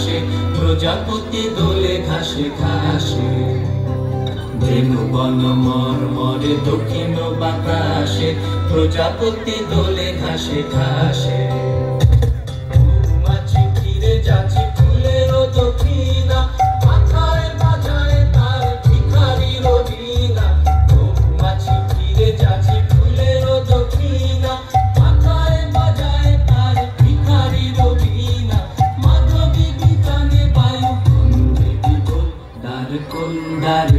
ঘাসে, প্রজাপতি দোলে ঘাসে ঘাসে। ধেনু বন মর্মরে দক্ষিণ বাতাসে, প্রজাপতি দোলে ঘাসে ঘাসে। মৌমাছি ফিরে যাচ্ছে ফুলের দক্ষিণা, মাথায় বাজায় তার ভিখারির বীণা। মৌমাছি ফিরে যাচ্ছে ফুলের দক্ষিণা, মাথায় বাজায় তার ভিখারির বীণা। মাধবী বিতানে বায়ু কুঞ্জে বিভোর, দ্বার কোন দ্বার